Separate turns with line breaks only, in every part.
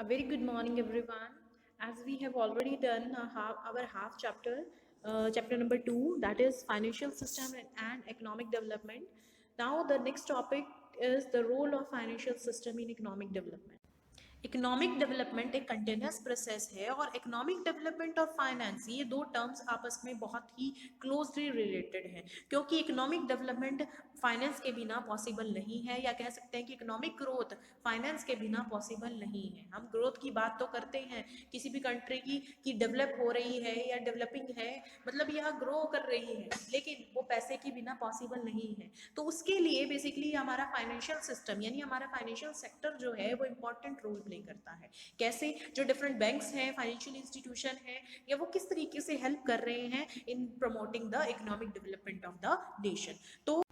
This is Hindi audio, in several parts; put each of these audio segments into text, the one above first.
A very good morning, everyone. As we have already done our half chapter, chapter number 2, that is financial system and economic development. Now, the next topic is the role of financial system in economic development. Economic development एक कंटिन्यूस प्रोसेस है और इकोनॉमिक डेवलपमेंट और फाइनेंस ये दो टर्म्स आपस में बहुत ही क्लोजली रिलेटेड हैं क्योंकि इकोनॉमिक डेवलपमेंट फाइनेंस के बिना पॉसिबल नहीं है या कह सकते हैं कि इकोनॉमिक ग्रोथ फाइनेंस के बिना पॉसिबल नहीं है। हम ग्रोथ की बात तो करते हैं किसी भी कंट्री की कि डेवलप हो रही है या डेवलपिंग है, मतलब यह ग्रो कर रही है, लेकिन वो पैसे के बिना पॉसिबल नहीं है। तो उसके लिए बेसिकली हमारा फाइनेंशियल सिस्टम यानी हमारा फाइनेंशियल सेक्टर जो है वो इम्पोर्टेंट रोल प्ले करता है। कैसे? जो डिफरेंट बैंक्स हैं, फाइनेंशियल इंस्टीट्यूशन है, या वो किस तरीके से हेल्प कर रहे हैं इन promoting the economic development of the nation. तो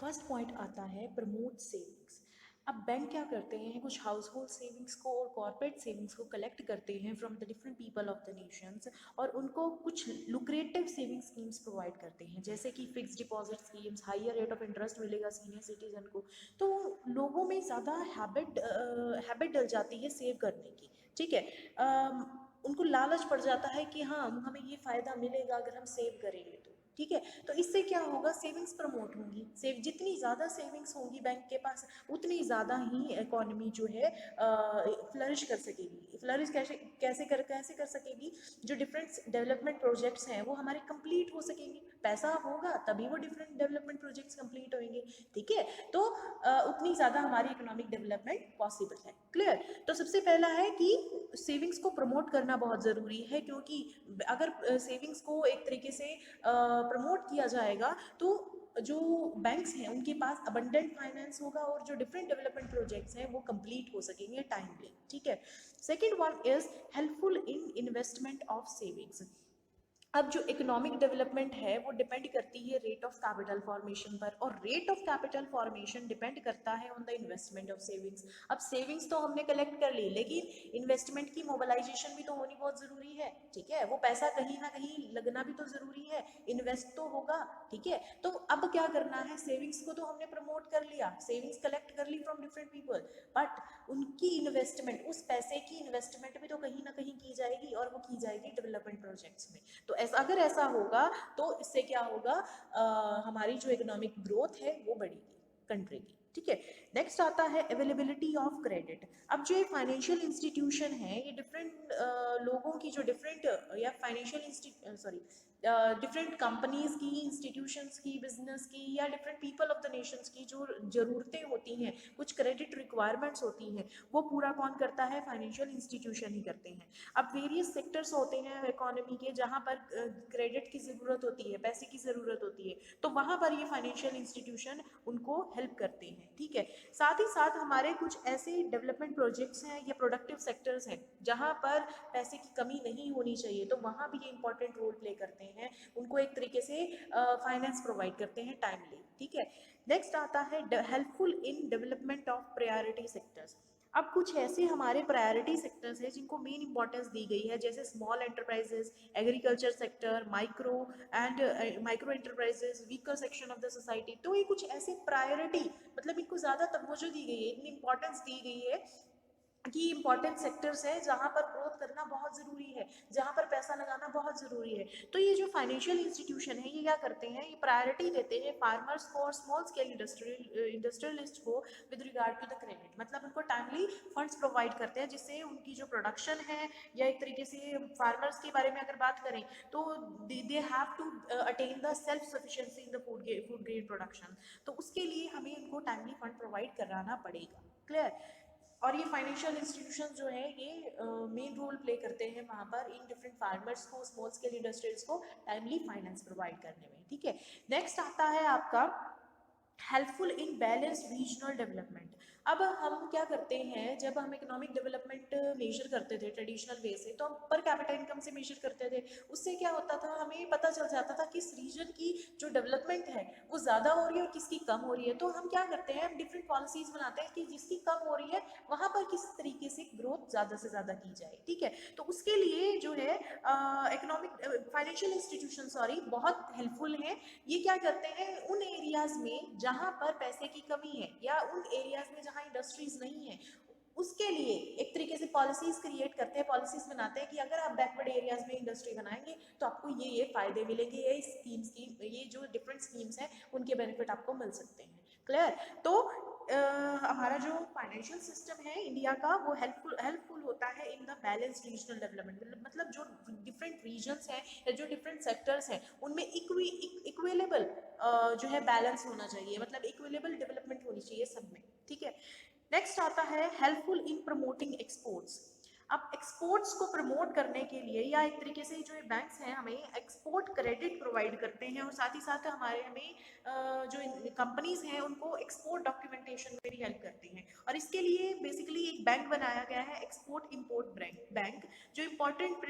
फर्स्ट पॉइंट आता है प्रमोट सेविंग्स। अब बैंक क्या करते हैं, कुछ हाउस होल्ड सेविंग्स को और कॉर्पोरेट सेविंग्स को कलेक्ट करते हैं from the different people of the Nations और उनको कुछ लुक्रेटिव सेविंग स्कीम्स प्रोवाइड करते हैं, जैसे कि fix deposit schemes, higher rate of interest मिलेगा सीनियर सिटीजन को। तो लोगों में ज़्यादा हैबिट डल जाती है सेव करने की। ठीक है, उनको लालच पड़ जाता है कि हाँ हमें ये फ़ायदा मिलेगा अगर हम सेव करेंगे तो। ठीक है, तो इससे क्या होगा, सेविंग्स प्रमोट होंगी। जितनी ज़्यादा सेविंग्स होंगी बैंक के पास उतनी ज़्यादा ही इकोनॉमी जो है फ्लरिश कर सकेगी। फ्लरिश कैसे कर सकेगी? जो डिफरेंट डेवलपमेंट प्रोजेक्ट्स हैं वो हमारे कंप्लीट हो सकेंगे। पैसा होगा तभी वो डिफरेंट डेवलपमेंट प्रोजेक्ट्स कंप्लीट होंगे। ठीक है, तो उतनी ज़्यादा हमारी इकोनॉमिक डेवलपमेंट पॉसिबल है। क्लियर? तो सबसे पहला है कि सेविंग्स को प्रमोट करना बहुत ज़रूरी है, क्योंकि अगर सेविंग्स को एक तरीके से प्रमोट किया जाएगा तो जो बैंक्स हैं उनके पास अबंडेंट फाइनेंस होगा और जो डिफरेंट डेवलपमेंट प्रोजेक्ट्स हैं वो कंप्लीट हो सकेंगे टाइमली। ठीक है, second one is helpful in investment of savings. अब जो इकोनॉमिक डेवलपमेंट है वो डिपेंड करती है रेट ऑफ कैपिटल फॉर्मेशन पर, और rate of capital formation depend करता है on the investment of savings. अब सेविंग्स तो हमने कलेक्ट कर ली, लेकिन इन्वेस्टमेंट की मोबिलाइजेशन भी तो होनी बहुत ज़रूरी है। ठीक है, वो पैसा कहीं ना कहीं लगना भी तो ज़रूरी है, इन्वेस्ट तो होगा। ठीक है, तो अब क्या करना है, सेविंग्स को तो हमने प्रमोट कर लिया, सेविंग्स कलेक्ट कर ली फ्रॉम डिफरेंट पीपल, बट उनकी इन्वेस्टमेंट, उस पैसे की इन्वेस्टमेंट भी तो कहीं ना कहीं की जाएगी और वो की जाएगी डेवलपमेंट प्रोजेक्ट्स में। तो अगर ऐसा होगा तो इससे क्या होगा, हमारी जो इकोनॉमिक ग्रोथ है वो बढ़ेगी कंट्री की। ठीक है, नेक्स्ट आता है अवेलेबिलिटी ऑफ क्रेडिट। अब जो ये फाइनेंशियल इंस्टीट्यूशन है ये डिफरेंट लोगों की जो डिफरेंट या फाइनेंशियल सॉरी डिफरेंट कंपनीज की, इंस्टीट्यूशंस की, बिजनेस की, या different people of the Nations की जो ज़रूरतें होती हैं, कुछ क्रेडिट रिक्वायरमेंट्स होती हैं, वो पूरा कौन करता है? फाइनेंशियल इंस्टीट्यूशन ही करते हैं। अब वेरियस सेक्टर्स होते हैं इकोनॉमी के जहाँ पर क्रेडिट की ज़रूरत होती है, पैसे की ज़रूरत होती है, तो वहाँ पर ये फाइनेंशियल इंस्टीट्यूशन उनको हेल्प करते हैं। ठीक है, साथ ही साथ हमारे कुछ ऐसे डेवलपमेंट प्रोजेक्ट्स हैं या प्रोडक्टिव सेक्टर्स हैं जहाँ पर पैसे की कमी नहीं होनी चाहिए, तो वहाँ भी ये इंपॉर्टेंट रोल प्ले करते हैं, उनको एक तरीके से फाइनेंस प्रोवाइड करते हैं टाइमली। ठीक है, नेक्स्ट आता है helpful in development of priority sectors. अब कुछ ऐसे हमारे प्रायोरिटी सेक्टर्स हैं जिनको मेन इंपॉर्टेंस दी गई है, जैसे small enterprises, agriculture sector, micro enterprises, weaker section of the society. तो ये कुछ ऐसे प्रायोरिटी, मतलब इनको ज़्यादा तवज्जो दी गई है, इतनी इंपॉर्टेंस दी गई है कि इंपॉर्टेंट सेक्टर्स हैं जहाँ पर ग्रोथ करना बहुत ज़रूरी है, जहाँ पर पैसा लगाना बहुत ज़रूरी है। तो ये जो फाइनेंशियल इंस्टीट्यूशन है ये क्या करते हैं, ये प्रायोरिटी देते हैं फार्मर्स को और स्मॉल स्केल इंडस्ट्रियलिस्ट को with regard to the credit, मतलब उनको टाइमली फंड्स प्रोवाइड करते हैं जिससे उनकी जो प्रोडक्शन है, या एक तरीके से फार्मर्स के बारे में अगर बात करें तो they have to attain the self sufficiency in the food grain production, तो उसके लिए हमें उनको टाइमली फंड प्रोवाइड कराना पड़ेगा। क्लियर? और ये फाइनेंशियल इंस्टीट्यूशन जो है ये मेन रोल प्ले करते हैं वहाँ पर इन डिफरेंट फार्मर्स को, स्मॉल स्केल इंडस्ट्रीज को टाइमली फाइनेंस प्रोवाइड करने में। ठीक है, नेक्स्ट आता है आपका helpful in balanced regional development. अब हम क्या करते हैं, जब हम इकोनॉमिक डेवलपमेंट मेजर करते थे ट्रेडिशनल वे से, तो हम पर कैपिटा इनकम से मेजर करते थे। उससे क्या होता था, हमें पता चल जाता था कि इस रीजन की जो डेवलपमेंट है वो ज़्यादा हो रही है और किसकी कम हो रही है। तो हम क्या करते हैं, हम डिफरेंट पॉलिसीज़ बनाते हैं कि जिसकी कम हो रही है वहाँ पर किस तरीके से ग्रोथ ज़्यादा से ज़्यादा की जाए। ठीक है, तो उसके लिए जो है इकोनॉमिक फाइनेंशियल इंस्टीट्यूशन बहुत हेल्पफुल हैं। ये क्या करते हैं, उन एरियाज में जहाँ पर पैसे की कमी है या उन एरियाज में जहाँ इंडस्ट्रीज नहीं है, उसके लिए एक तरीके से पॉलिसीज क्रिएट करते हैं, पॉलिसीज बनाते हैं कि अगर आप बैकवर्ड एरियाज में इंडस्ट्री बनाएंगे तो आपको ये फायदे मिलेंगे, ये स्कीम्स की ये जो डिफरेंट स्कीम्स हैं उनके बेनिफिट आपको मिल सकते हैं। क्लियर? तो हमारा जो फाइनेंशियल सिस्टम है इंडिया का वो हेल्पफुल होता है in the balanced regional development, मतलब जो डिफरेंट रीजन्स हैं या जो डिफरेंट सेक्टर्स हैं उनमें इक्विलेबल जो है बैलेंस होना चाहिए, मतलब इक्विलेबल डेवलपमेंट होनी चाहिए सब में। ठीक है, नेक्स्ट आता है हेल्पफुल इन प्रमोटिंग एक्सपोर्ट्स। अब एक्सपोर्ट्स को प्रमोट करने के लिए या एक तरीके से जो बैंक्स हैं हमें एक्सपोर्ट क्रेडिट प्रोवाइड करते हैं और साथ ही साथ हमें जो कंपनीज हैं उनको एक्सपोर्ट डॉक्यूमेंटेशन में भी हेल्प करती हैं। और इसके लिए बेसिकली एक बैंक बनाया गया है एक्सपोर्ट इंपोर्ट बैंक, जो इंपॉर्टेंट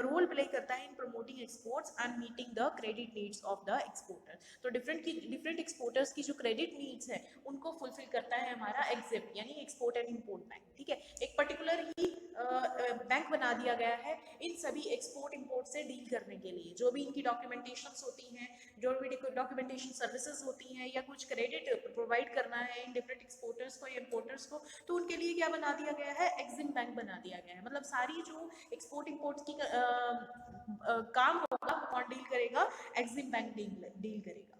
रोल प्ले करता है इन promoting exports and meeting the credit needs of the exporter. तो डिफरेंट एक्सपोर्टर्स की जो क्रेडिट नीड्स है उनको फुलफिल करता है हमारा एक्सिम यानी एक्सपोर्ट एंड इंपोर्ट बैंक। ठीक है, एक पर्टिकुलर ही बैंक बना दिया गया है इन सभी एक्सपोर्ट इंपोर्ट से डील करने के लिए। जो भी इनकी डॉक्यूमेंटेशंस होती हैं, जो भी डॉक्यूमेंटेशन सर्विसेज होती हैं या कुछ क्रेडिट प्रोवाइड करना है इन डिफरेंट एक्सपोर्टर्स को या इंपोर्टर्स को, तो उनके लिए क्या बना दिया गया है, एक्सिम बैंक बना दिया गया है। मतलब सारी जो एक्सपोर्ट इंपोर्ट की काम होगा वो कौन डील करेगा, एक्सिम बैंक डील करेगा।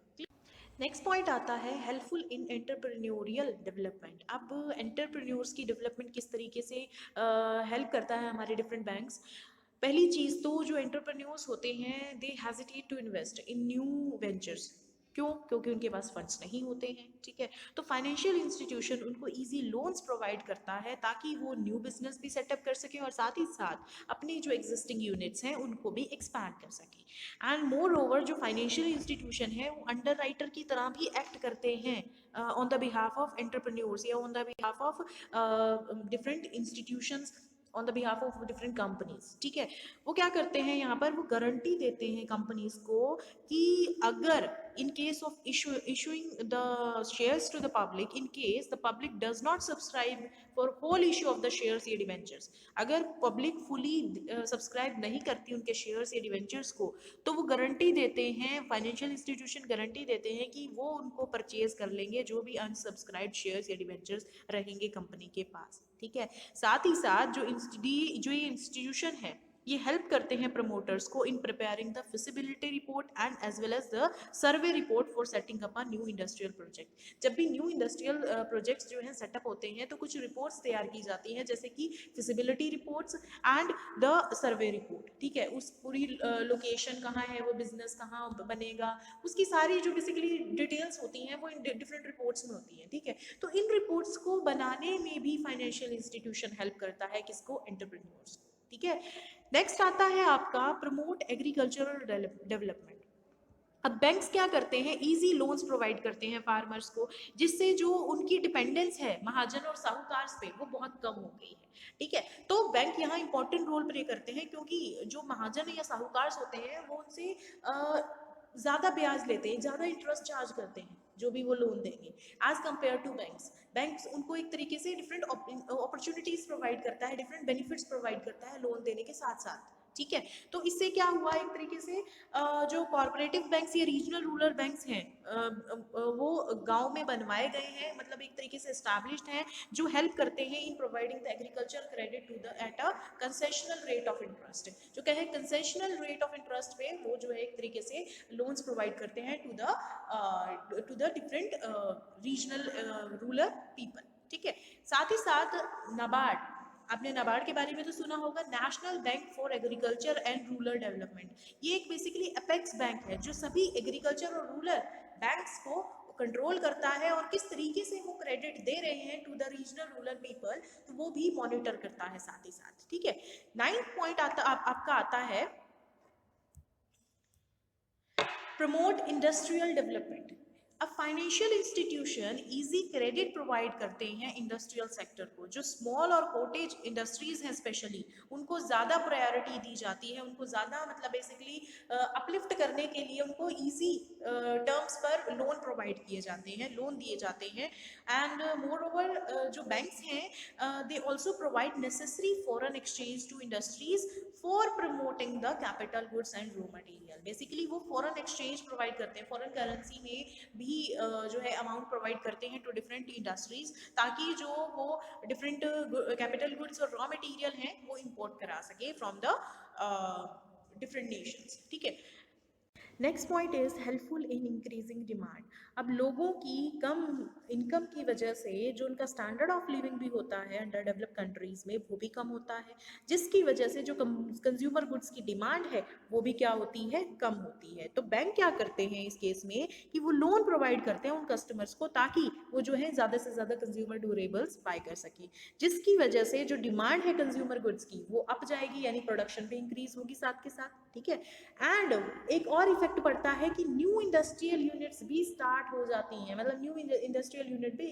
नेक्स्ट पॉइंट आता है हेल्पफुल इन एंटरप्रेन्योरियल डेवलपमेंट। अब एंटरप्रेन्योर्स की डेवलपमेंट किस तरीके से हेल्प करता है हमारे डिफरेंट बैंक्स। पहली चीज़ तो जो एंटरप्रेन्योर्स होते हैं they hesitate to invest in new ventures. क्यों? क्योंकि उनके पास फंड्स नहीं होते हैं। ठीक है, तो फाइनेंशियल इंस्टीट्यूशन उनको इजी लोन्स प्रोवाइड करता है ताकि वो न्यू बिजनेस भी सेटअप कर सकें और साथ ही साथ अपनी जो एग्जिस्टिंग यूनिट्स हैं उनको भी एक्सपैंड कर सकें। एंड मोर ओवर जो फाइनेंशियल इंस्टीट्यूशन है वो अंडर राइटर की तरह भी एक्ट करते हैं on the behalf of entrepreneurs या on the behalf of different institutions, on the behalf of different companies. ठीक है, वो क्या करते हैं यहाँ पर, वो गारंटी देते हैं कंपनीज को कि अगर in case of issuing the shares to the public, in case the public does not subscribe for whole issue of the shares या debentures, अगर पब्लिक फुली सब्सक्राइब नहीं करती उनके शेयर्स या डिवेंचर्स को, तो वो गारंटी देते हैं, फाइनेंशियल इंस्टीट्यूशन गारंटी देते हैं कि वो उनको परचेज कर लेंगे जो भी अनसब्सक्राइब्ड शेयर्स या डिवेंचर्स रहेंगे कंपनी के पास। ठीक है, साथ ही साथ जो ये इंस्टीट्यूशन है ये हेल्प करते हैं प्रमोटर्स को in preparing the feasibility report and as well as the survey report for setting up a new industrial project. जब भी न्यू इंडस्ट्रियल प्रोजेक्ट्स जो हैं सेटअप होते हैं तो कुछ रिपोर्ट्स तैयार की जाती हैं, जैसे कि feasibility reports and the survey report. ठीक है, उस पूरी लोकेशन कहाँ है, वो बिजनेस कहाँ बनेगा, उसकी सारी जो बेसिकली डिटेल्स होती हैं वो इन डिफरेंट रिपोर्ट्स में होती हैं। ठीक है, तो इन रिपोर्ट्स को बनाने में भी फाइनेंशियल इंस्टीट्यूशन हेल्प करता है किसको, एंटरप्रेन्योर्स। ठीक है, नेक्स्ट आता है आपका प्रमोट एग्रीकल्चरल डेवलपमेंट। अब बैंक्स क्या करते हैं, इजी लोन्स प्रोवाइड करते हैं फार्मर्स को, जिससे जो उनकी डिपेंडेंस है महाजन और साहूकार पे वो बहुत कम हो गई है। ठीक है, तो बैंक यहाँ इंपॉर्टेंट रोल प्ले करते हैं क्योंकि जो महाजन या साहूकार होते हैं वो उनसे ज़्यादा ब्याज लेते हैं, ज़्यादा इंटरेस्ट चार्ज करते हैं जो भी वो लोन देंगे एज कम्पेयर टू बैंक्स उनको एक तरीके से डिफरेंट अपॉर्चुनिटीज प्रोवाइड करता है, डिफरेंट बेनिफिट्स प्रोवाइड करता है लोन देने के साथ साथ। ठीक है, तो इससे क्या हुआ, एक तरीके से जो कॉर्पोरेटिव बैंक्स या रीजनल रूरल बैंक्स हैं वो गांव में बनवाए गए हैं, मतलब एक तरीके से एस्टैब्लिश्ड हैं, जो हेल्प करते हैं in providing the agriculture credit to the at a concessional rate of interest. जो कहे कंसेशनल रेट ऑफ इंटरेस्ट पे वो जो है एक तरीके से लोन्स प्रोवाइड करते हैं to the different regional rural people. ठीक है, साथ ही साथ नाबार्ड, आपने नाबार्ड के बारे में तो सुना होगा, national bank for agriculture and rural development. ये एक बेसिकली अपेक्स बैंक है जो सभी एग्रीकल्चर और रूरल बैंक्स को कंट्रोल करता है और किस तरीके से वो क्रेडिट दे रहे हैं to the regional rural people, तो वो भी मॉनिटर करता है साथ ही साथ। ठीक है, 9th पॉइंट आपका आता है प्रमोट इंडस्ट्रियल डेवलपमेंट। अब financial institution easy credit provide करते हैं इंडस्ट्रियल सेक्टर को, जो स्मॉल और कॉटेज इंडस्ट्रीज हैं स्पेशली उनको ज़्यादा प्रायोरिटी दी जाती है, उनको ज़्यादा मतलब बेसिकली अपलिफ्ट करने के लिए उनको इजी टर्म्स पर लोन प्रोवाइड किए जाते हैं, लोन दिए जाते हैं। एंड मोर ओवर जो बैंक्स हैं they also provide necessary foreign exchange to industries for promoting the capital goods and raw material. Basically वो फॉरेन एक्सचेंज प्रोवाइड करते हैं, फॉरेन करेंसी में भी जो है अमाउंट प्रोवाइड करते हैं टू डिफरेंट इंडस्ट्रीज, ताकि जो वो डिफरेंट कैपिटल गुड्स और रॉ मटेरियल हैं वो इंपोर्ट करा सके फ्रॉम द डिफरेंट नेशंस, ठीक है। Next point is helpful in increasing demand. अब लोगों की कम इनकम की वजह से जो उनका स्टैंडर्ड ऑफ लिविंग भी होता है अंडर डेवलप्ड कंट्रीज में वो भी कम होता है, जिसकी वजह से जो कंज्यूमर गुड्स की डिमांड है वो भी क्या होती है, कम होती है। तो बैंक क्या करते हैं इस केस में कि वो लोन प्रोवाइड करते हैं उन कस्टमर्स को, ताकि वो जो है ज़्यादा से ज़्यादा कंज्यूमर ड्यूरेबल्स बाय कर सके, जिसकी वजह से जो डिमांड है कंज्यूमर गुड्स की वो अप जाएगी, यानी प्रोडक्शन भी इंक्रीज होगी साथ के साथ, ठीक है। एंड एक और इफेक्ट पड़ता है कि न्यू इंडस्ट्रियल यूनिट्स भी स्टार्ट हो जाती हैं, मतलब न्यू इंडस्ट्रियल यूनिट भी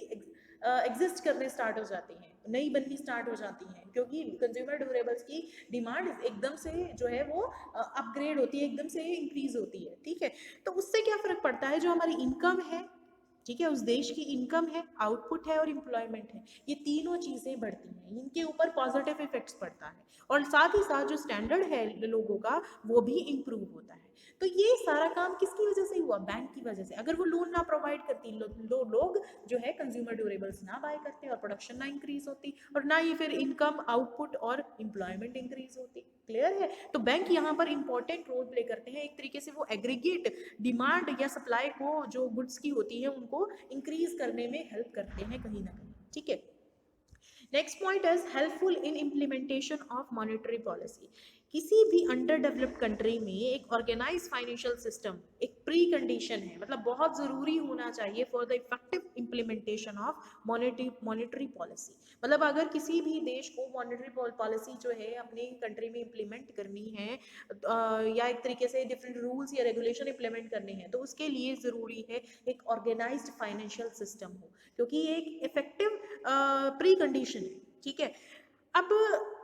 एग्जिस्ट करने स्टार्ट हो जाती हैं, नई बननी स्टार्ट हो जाती हैं, क्योंकि कंज्यूमर ड्यूरेबल्स की डिमांड एकदम से जो है वो अपग्रेड होती है, एकदम से इंक्रीज होती है, ठीक है। तो उससे क्या फर्क पड़ता है, जो हमारी इनकम है, ठीक है, उस देश की इनकम है, आउटपुट है और एम्प्लॉयमेंट है, ये तीनों चीजें बढ़ती हैं, इनके ऊपर पॉजिटिव इफेक्ट्स पड़ता है, और साथ ही साथ जो स्टैंडर्ड है लोगों का वो भी इम्प्रूव होता है। तो ये सारा काम किसकी वजह से हुआ, बैंक की वजह से। अगर वो लोन ना प्रोवाइड करती, लोग जो है कंज्यूमर ड्यूरेबल्स ना बाय करते और प्रोडक्शन ना इंक्रीज होती, और ना ही फिर इनकम, आउटपुट और एम्प्लॉयमेंट इंक्रीज होती। क्लियर है। तो बैंक यहाँ पर इंपॉर्टेंट रोल प्ले करते हैं, एक तरीके से वो एग्रीगेट डिमांड या सप्लाई को जो गुड्स की होती है उनको इंक्रीज करने में हेल्प करते हैं कहीं ना कहीं, ठीक है। Next point is helpful in implementation of monetary policy. किसी भी अंडर डेवलप्ड कंट्री में एक ऑर्गेनाइज फाइनेंशियल सिस्टम एक प्री कंडीशन है, मतलब बहुत जरूरी होना चाहिए for the effective implementation of monetary policy. मतलब अगर किसी भी देश को मॉनेटरी पॉलिसी जो है अपनी कंट्री में इम्प्लीमेंट करनी है, या एक तरीके से डिफरेंट रूल्स या रेगुलेशन इम्प्लीमेंट करने हैं, तो उसके लिए ज़रूरी है एक ऑर्गेनाइज्ड फाइनेंशियल सिस्टम हो, क्योंकि ये एक इफेक्टिव प्री कंडीशन है, ठीक है। अब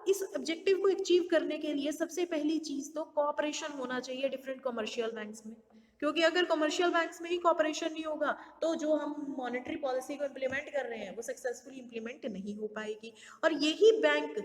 इस ऑब्जेक्टिव को अचीव करने के लिए सबसे पहली चीज तो कोऑपरेशन होना चाहिए डिफरेंट कमर्शियल बैंक्स में, क्योंकि अगर कमर्शियल बैंक्स में ही कोऑपरेशन नहीं होगा तो जो हम मॉनेटरी पॉलिसी को इम्प्लीमेंट कर रहे हैं वो सक्सेसफुली इम्प्लीमेंट नहीं हो पाएगी। और यही बैंक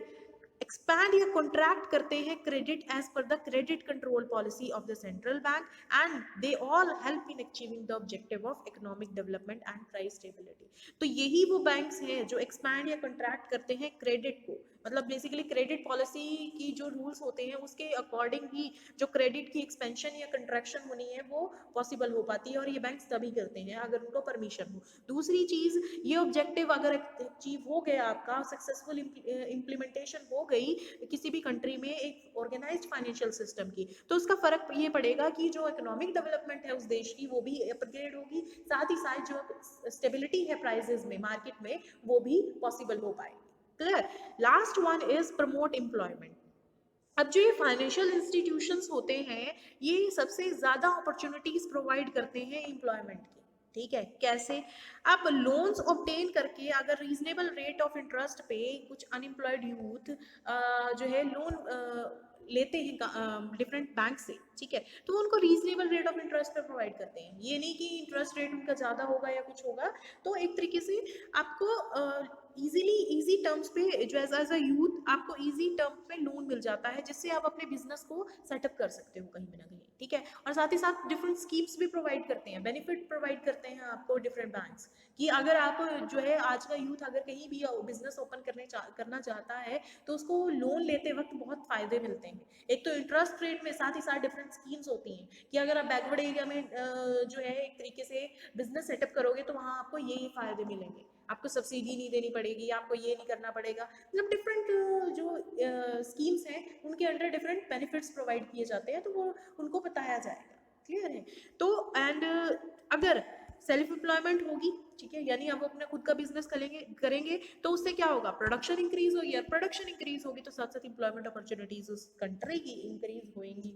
एक्सपैंड या कॉन्ट्रैक्ट करते हैं credit as per the credit control policy of the central bank, and they all help in achieving the objective of economic development and price stability. तो यही वो बैंक्स हैं जो एक्सपैंड या कॉन्ट्रैक्ट करते हैं क्रेडिट को, मतलब बेसिकली क्रेडिट पॉलिसी की जो रूल्स होते हैं उसके अकॉर्डिंग ही जो क्रेडिट की एक्सपेंशन या कंट्रैक्शन होनी है वो पॉसिबल हो पाती है, और ये बैंक्स तभी करते हैं अगर उनको परमिशन हो। दूसरी चीज, ये ऑब्जेक्टिव अगर अचीव हो गया, आपका सक्सेसफुल इम्प्लीमेंटेशन हो गई किसी भी कंट्री में एक ऑर्गेनाइज्ड फाइनेंशियल सिस्टम की, तो उसका फर्क ये पड़ेगा कि जो इकोनॉमिक डेवलपमेंट है उस देश की वो भी अपग्रेड होगी, साथ ही साथ जो स्टेबिलिटी है प्राइसेस में, मार्केट में, वो भी पॉसिबल हो पाएगी। Clear. Last one is promote employment. अब जो ये फाइनेंशियल इंस्टीट्यूशंस होते हैं ये सबसे ज्यादा अपॉर्चुनिटीज प्रोवाइड करते हैं एम्प्लॉयमेंट की, ठीक है। कैसे? आप लोन्स ऑब्टेन करके अगर रीजनेबल रेट ऑफ इंटरेस्ट पे कुछ अनएम्प्लॉयड यूथ जो है लोन लेते हैं डिफरेंट बैंक से, ठीक है, तो उनको रीजनेबल रेट ऑफ इंटरेस्ट पे प्रोवाइड करते हैं। ये नहीं कि इंटरेस्ट रेट उनका ज़्यादा होगा या कुछ होगा, तो एक तरीके से आपको इजी टर्म्स पे जो एज अ यूथ आपको इजी टर्म्स पे लोन मिल जाता है, जिससे आप अपने बिजनेस को सेटअप कर सकते हो कहीं ना कहीं, ठीक है। और साथ ही साथ डिफरेंट स्कीम्स भी प्रोवाइड करते हैं, बेनिफिट प्रोवाइड करते हैं आपको डिफरेंट बैंक्स, कि अगर आप जो है आज का यूथ अगर कहीं भी बिजनेस ओपन करना चाहता है तो उसको लोन लेते वक्त बहुत फायदे मिलते हैं। एक तो इंटरेस्ट रेट में, साथ ही साथ डिफरेंट स्कीम्स होती हैं कि अगर आप बैकवर्ड एरिया में जो है एक तरीके से बिजनेस सेटअप करोगे तो वहाँ आपको ये फायदे मिलेंगे, आपको सब्सिडी नहीं देनी पड़ेगी, आपको ये नहीं करना पड़ेगा, मतलब डिफरेंट जो स्कीम्स हैं उनके अंडर डिफरेंट बेनिफिट्स प्रोवाइड किए जाते हैं, तो वो उनको बताया जाएगा। क्लियर है। तो एंड अगर सेल्फ एम्प्लॉयमेंट होगी, ठीक है, यानी अब अपना खुद का बिजनेस करेंगे तो उससे क्या होगा, प्रोडक्शन इंक्रीज होगी, और प्रोडक्शन इंक्रीज होगी तो साथ साथ एम्प्लॉयमेंट अपॉर्चुनिटीज उस कंट्री की इंक्रीज होंगी,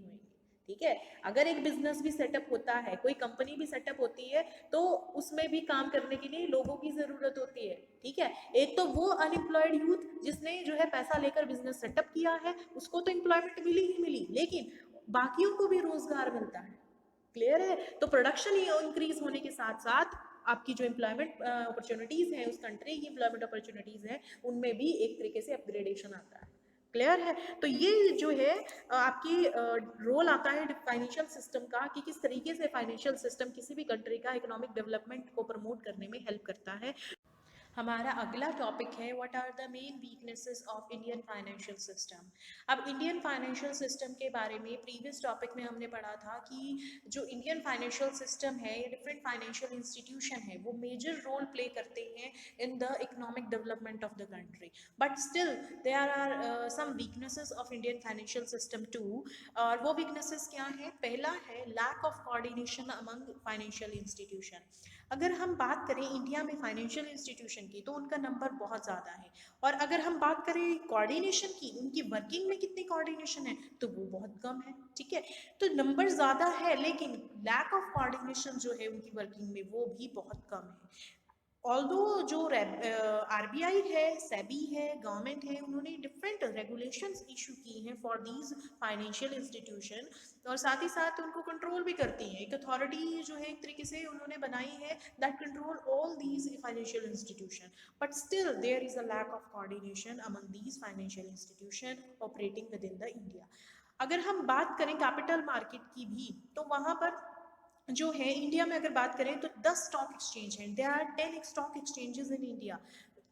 ठीक है। अगर एक बिजनेस भी सेटअप होता है, कोई कंपनी भी सेटअप होती है, तो उसमें भी काम करने के लिए लोगों की जरूरत होती है, ठीक है। एक तो वो अनएम्प्लॉयड यूथ जिसने जो है पैसा लेकर बिजनेस सेटअप किया है उसको तो एम्प्लॉयमेंट मिली ही मिली, लेकिन बाकियों को भी रोजगार मिलता है। क्लियर है। तो प्रोडक्शन इंक्रीज होने के साथ साथ आपकी जो एम्प्लॉयमेंट अपॉर्चुनिटीज हैं, उस कंट्री की एम्प्लॉयमेंट अपॉर्चुनिटीज हैं, उनमें भी एक तरीके से अपग्रेडेशन आता है। क्लियर है? तो ये जो है आपकी रोल आता है फाइनेंशियल सिस्टम का, कि किस तरीके से फाइनेंशियल सिस्टम किसी भी कंट्री का इकोनॉमिक डेवलपमेंट को प्रमोट करने में हेल्प करता है। हमारा अगला टॉपिक है what are the main weaknesses of Indian financial system. अब इंडियन फाइनेंशियल सिस्टम के बारे में प्रीवियस टॉपिक में हमने पढ़ा था कि जो इंडियन फाइनेंशियल सिस्टम है, ये डिफरेंट फाइनेंशियल इंस्टीट्यूशन है, वो मेजर रोल प्ले करते हैं in the economic development of the country, but still there are some weaknesses of Indian financial system too. और वो वीकनेसेस क्या है? पहला है lack of coordination among financial institution. अगर हम बात करें इंडिया में फाइनेंशियल इंस्टीट्यूशन की, तो उनका नंबर बहुत ज़्यादा है, और अगर हम बात करें कोऑर्डिनेशन की, उनकी वर्किंग में कितनी कोऑर्डिनेशन है, तो वो बहुत कम है। ठीक है, तो नंबर ज़्यादा है लेकिन लैक ऑफ कोऑर्डिनेशन जो है उनकी वर्किंग में, वो भी बहुत कम है। ऑल्दो जो आरबीआई है, सेबी है, गवर्नमेंट है, उन्होंने डिफरेंट रेगुलेशंस इशू की हैं फॉर दीज फाइनेंशियल इंस्टीट्यूशन, और साथ ही साथ उनको कंट्रोल भी करती हैं। एक अथॉरिटी जो है एक तरीके से उन्होंने बनाई है that control all these financial institution, but still there is a lack of coordination among these financial institution operating within the India. अगर हम बात करें कैपिटल मार्केट की भी, तो वहाँ पर जो है इंडिया में अगर बात करें तो 10 स्टॉक एक्सचेंज हैं, there are 10 stock exchanges in India,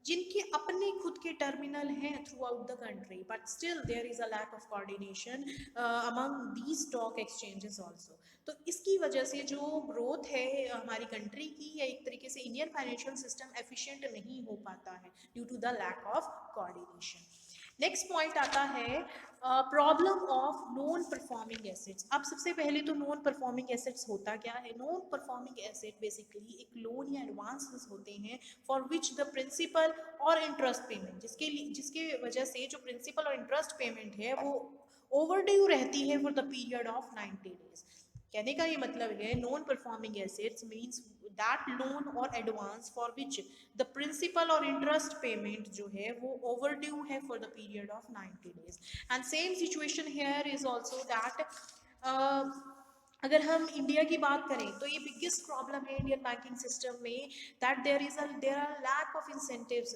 जिनके अपने खुद के टर्मिनल हैं throughout the country, but still there is a lack of coordination among these stock exchanges also. तो इसकी वजह से जो ग्रोथ है हमारी कंट्री की, या एक तरीके से इंडियन फाइनेंशियल सिस्टम एफिशिएंट नहीं हो पाता है due to the lack of coordination. Next point आता है problem of non performing assets. अब सबसे पहले तो नॉन परफॉर्मिंग एसेट्स होता क्या है? नॉन परफॉर्मिंग एसेट बेसिकली एक लोन या एडवांसेस होते हैं फॉर विच द प्रिंसिपल और इंटरेस्ट पेमेंट, जिसके वजह से जो प्रिंसिपल और इंटरेस्ट पेमेंट है वो ओवरड्यू रहती है for the period of 90 days. कहने का ये मतलब है non performing assets means that loan और advance for which the principal और इंटरेस्ट पेमेंट जो है वो ओवरड्यू है for the period of 90 days. And same situation here is also that अगर हम इंडिया की बात करें तो ये बिगेस्ट प्रॉब्लम है इंडियन बैंकिंग सिस्टम में, that there are lack of incentives.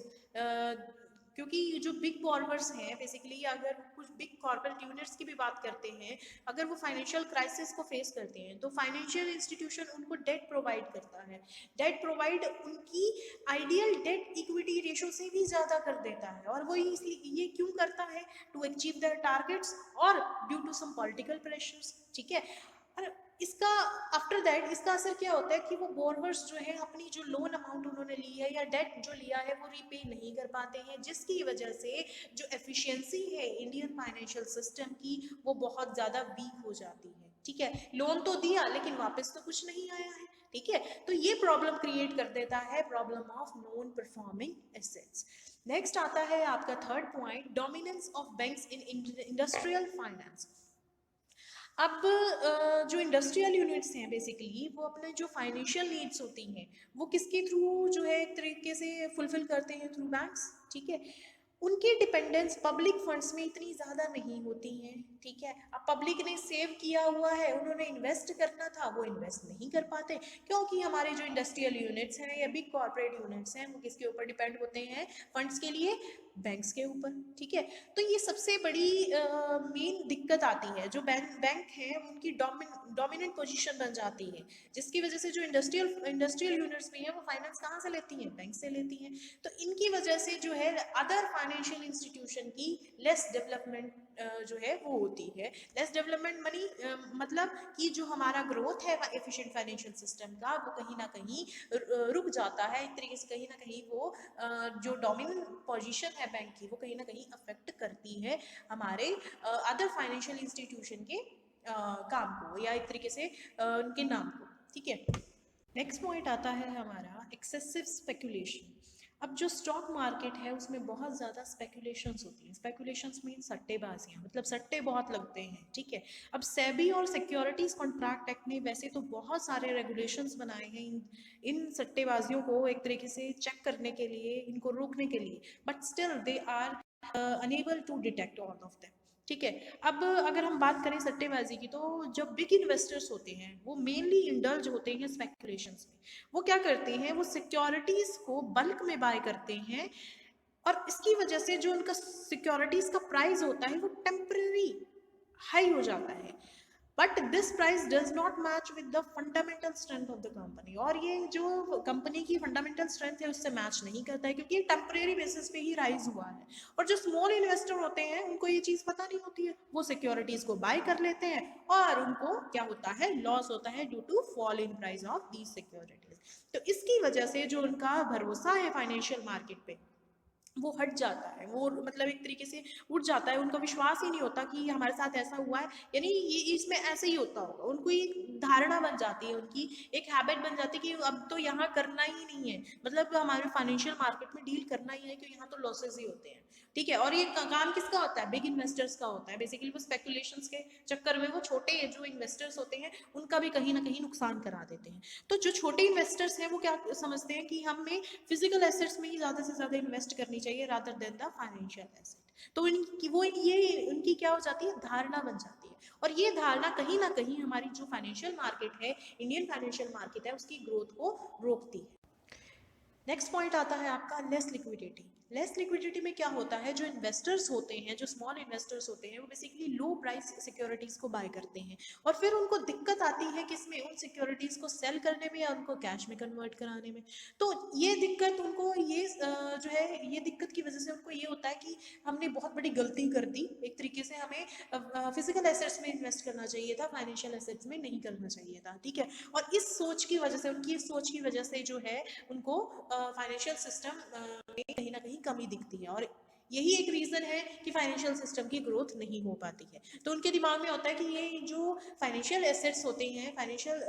क्योंकि जो बिग बॉर्वर्स हैं बेसिकली, अगर कुछ बिग कॉर्पोरेट यूनिट्स की भी बात करते हैं, अगर वो फाइनेंशियल क्राइसिस को फेस करते हैं तो फाइनेंशियल इंस्टीट्यूशन उनको डेट प्रोवाइड करता है। डेट प्रोवाइड उनकी आइडियल डेट इक्विटी रेशो से भी ज़्यादा कर देता है, और वो ये क्यों करता है? टू अचीव देयर टारगेट्स और due to some political pressures. ठीक है, और इसका आफ्टर दैट इसका असर क्या होता है कि वो बोरवर्स जो है अपनी जो लोन अमाउंट उन्होंने ली है या डेट जो लिया है वो रीपे नहीं कर पाते हैं, जिसकी वजह से जो एफिशिएंसी है इंडियन फाइनेंशियल सिस्टम की वो बहुत ज़्यादा वीक हो जाती है। ठीक है, लोन तो दिया लेकिन वापस तो कुछ नहीं आया है। ठीक है, तो ये प्रॉब्लम क्रिएट कर देता है, problem of non performing assets. Next आता है आपका third point, dominance of banks in industrial finance. अब जो इंडस्ट्रियल यूनिट्स हैं बेसिकली वो अपने जो फाइनेंशियल नीड्स होती हैं वो किसके थ्रू जो है एक तरीके से फुलफिल करते हैं? Through banks. ठीक है, उनकी डिपेंडेंस पब्लिक फंड्स में इतनी ज़्यादा नहीं होती है। ठीक है, अब पब्लिक ने सेव किया हुआ है, उन्होंने इन्वेस्ट करना था, वो इन्वेस्ट नहीं कर पाते, क्योंकि हमारे जो इंडस्ट्रियल यूनिट्स हैं या बिग कॉर्पोरेट यूनिट्स हैं वो किसके ऊपर डिपेंड होते हैं? फंड्स के लिए बैंक्स के ऊपर। ठीक है, तो ये सबसे बड़ी मेन दिक्कत आती है, जो बैंक है उनकी डोमिनेंट पोजीशन बन जाती है, जिसकी वजह से जो इंडस्ट्रियल यूनिट्स भी हैं वो फाइनेंस कहाँ से लेती हैं? बैंक से लेती हैं। तो इनकी वजह से जो है अदर फाइनेंशियल इंस्टीट्यूशन की लेस डेवलपमेंट जो है वो होती है। लेस डेवलपमेंट मनी मतलब कि जो हमारा ग्रोथ है एफिशिएंट फाइनेंशियल सिस्टम का वो कहीं ना कहीं रुक जाता है, एक तरीके से कहीं ना कहीं वो जो डोमिनेंट पोजीशन है बैंक की वो कहीं ना कहीं अफेक्ट करती है हमारे अदर फाइनेंशियल इंस्टीट्यूशन के काम को, या एक तरीके से उनके नाम को। ठीक है, नेक्स्ट पॉइंट आता है हमारा एक्सेसिव स्पेकुलेशन। अब जो स्टॉक मार्केट है उसमें बहुत ज़्यादा स्पेकुलेशंस होती हैं। स्पेकुलेशंस मीन सट्टेबाजियाँ, मतलब सट्टे बहुत लगते हैं। ठीक है, अब सेबी और सिक्योरिटीज़ कॉन्ट्रैक्ट एक्ट ने वैसे तो बहुत सारे रेगुलेशंस बनाए हैं इन सट्टेबाजियों को एक तरीके से चेक करने के लिए, इनको रोकने के लिए, but still they are unable to detect all of them. ठीक है, अब अगर हम बात करें सट्टेबाजी की, तो जब बिग इन्वेस्टर्स होते हैं वो मेनली इंडल्ज होते हैं स्पेकुलेशंस में। वो क्या करते हैं? वो सिक्योरिटीज को बल्क में बाय करते हैं और इसकी वजह से जो उनका सिक्योरिटीज का प्राइस होता है वो टेम्पररी हाई हो जाता है, but this price does not match with the fundamental strength of the company, और ये जो कंपनी की फंडामेंटल स्ट्रेंथ है उससे मैच नहीं करता है, क्योंकि ये टेम्परेरी बेसिस पे ही राइज हुआ है। और जो स्मॉल इन्वेस्टर होते हैं उनको ये चीज पता नहीं होती है, वो सिक्योरिटीज को बाय कर लेते हैं और उनको क्या होता है, लॉस होता है due to fall in price of these securities. तो इसकी वजह से जो उनका भरोसा है फाइनेंशियल मार्केट पे वो हट जाता है, वो मतलब एक तरीके से उठ जाता है, उनका विश्वास ही नहीं होता कि हमारे साथ ऐसा हुआ है, यानी ये इसमें ऐसे ही होता होगा, उनको एक धारणा बन जाती है, उनकी एक हैबिट बन जाती है कि अब तो यहाँ करना ही नहीं है, मतलब हमारे फाइनेंशियल मार्केट में डील करना ही है, क्योंकि यहाँ तो लॉसेस ही होते हैं। ठीक है, और ये काम किसका होता है, बिग इन्वेस्टर्स का होता है, बेसिकली वो स्पेकुलेशंस के चक्कर में वो छोटे जो इन्वेस्टर्स होते हैं उनका भी कहीं ना कहीं नुकसान करा देते हैं। तो जो छोटे इन्वेस्टर्स हैं वो क्या समझते हैं कि हमें फिजिकल एसेट्स में ही ज्यादा से ज्यादा इन्वेस्ट करनी चाहिए rather than the financial asset, तो इनकी वो ये उनकी क्या हो जाती है, धारणा बन जाती है, और ये धारणा कहीं ना कहीं हमारी जो फाइनेंशियल मार्केट है, इंडियन फाइनेंशियल मार्केट है, उसकी ग्रोथ को रोकती है। नेक्स्ट पॉइंट आता है आपका लेस लिक्विडिटी। लेस लिक्विडिटी में क्या होता है, जो इन्वेस्टर्स होते हैं, जो स्मॉल इन्वेस्टर्स होते हैं, वो बेसिकली लो प्राइस सिक्योरिटीज को बाय करते हैं, और फिर उनको दिक्कत आती है किसमें, उन सिक्योरिटीज को सेल करने में या उनको कैश में कन्वर्ट कराने में। तो ये दिक्कत उनको ये जो है, ये दिक्कत की वजह से उनको ये होता है कि हमने बहुत बड़ी गलती कर दी, एक तरीके से हमें फिजिकल एसेट्स में इन्वेस्ट करना चाहिए था, फाइनेंशियल एसेट्स में नहीं करना चाहिए था। ठीक है, और इस सोच की वजह से, उनकी इस सोच की वजह से जो है उनको फाइनेंशियल सिस्टम में कहीं ना कहीं कमी दिखती है, और यही एक रीजन है कि फाइनेंशियल सिस्टम की ग्रोथ नहीं हो पाती है। तो उनके दिमाग में होता है कि ये जो फाइनेंशियल एसेट्स होते हैं, फाइनेंशियल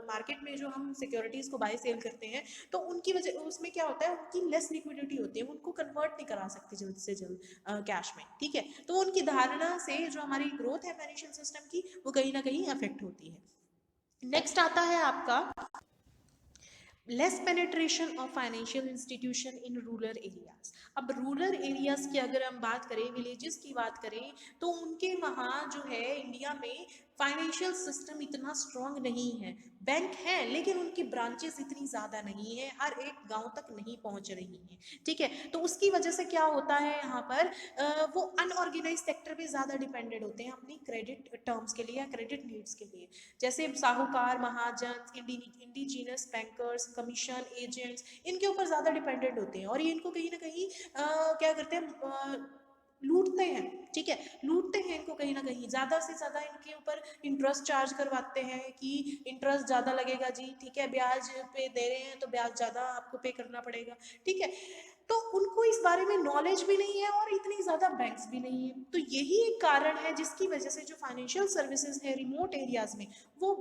मार्केट में जो हम सिक्योरिटीज को बाय सेल करते हैं, तो उनकी वजह उसमें क्या होता है, उनकी लेस लिक्विडिटी होती है, उनको कन्वर्ट नहीं करा सकते जल्द से जल्द कैश में। ठीक है, तो उनकी धारणा से जो हमारी ग्रोथ है फाइनेंशियल सिस्टम की, वो कहीं ना कहीं अफेक्ट होती है। नेक्स्ट आता है आपका less penetration of financial institution in rural areas. अब रूरल एरियाज की अगर हम बात करें, विलेजेस की बात करें, तो उनके वहाँ जो है इंडिया में फाइनेंशियल सिस्टम इतना स्ट्रांग नहीं है, बैंक है लेकिन उनकी ब्रांचेस इतनी ज़्यादा नहीं है, हर एक गांव तक नहीं पहुंच रही हैं। ठीक है, तो उसकी वजह से क्या होता है यहाँ पर, वो अनऑर्गेनाइज सेक्टर पे ज़्यादा डिपेंडेंट होते हैं अपनी क्रेडिट टर्म्स के लिए या क्रेडिट नीड्स के लिए, जैसे साहूकार, महाजन, इंडिजीनस बैंकर्स, कमीशन एजेंट्स, इनके ऊपर ज़्यादा डिपेंडेंट होते हैं, और ये इनको कहीं ना कहीं क्या करते हैं, लूटते हैं। ठीक है, लूटते हैं इनको कहीं ना कहीं, ज़्यादा से ज़्यादा इनके ऊपर इंटरेस्ट चार्ज करवाते हैं कि इंटरेस्ट ज़्यादा लगेगा जी, ठीक है, ब्याज पे दे रहे हैं तो ब्याज ज़्यादा आपको पे करना पड़ेगा। ठीक है, तो उनको इस बारे में नॉलेज भी नहीं है और इतनी ज़्यादा बैंक्स भी नहीं है, तो यही एक कारण है जिसकी वजह से जो फाइनेंशियल सर्विसेज है रिमोट एरियाज में, वो